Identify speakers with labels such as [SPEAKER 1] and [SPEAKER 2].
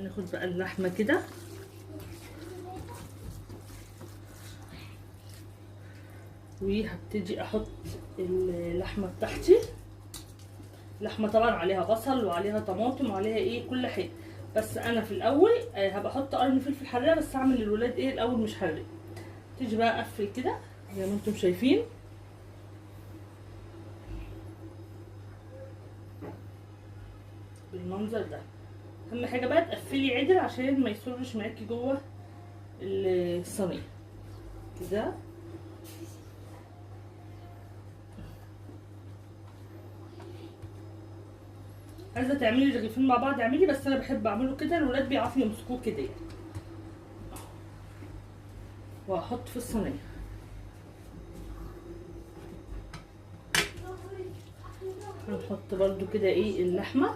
[SPEAKER 1] هناخد بقى اللحمه كده وهبتدي احط اللحمه بتاعتي. اللحمه طبعا عليها بصل وعليها طماطم وعليها ايه كل حاجه، بس انا في الاول هبقى احط قرن فلفل حراق، بس اعمل للولاد ايه الاول مش حراق. تيجي بقى اقفل كده زي ما انتم شايفين بالمنظر ده. اهم حاجه بقى تقفلي عدل عشان ما يسرش معاكي جوه الصينيه كده. عايزه تعملي رغيفين مع بعض اعملي، بس انا بحب اعمله كده، الولاد بيعرفوا يمسكوه كده يعني. وهحط في الصينيه. هنحط برده كده ايه اللحمه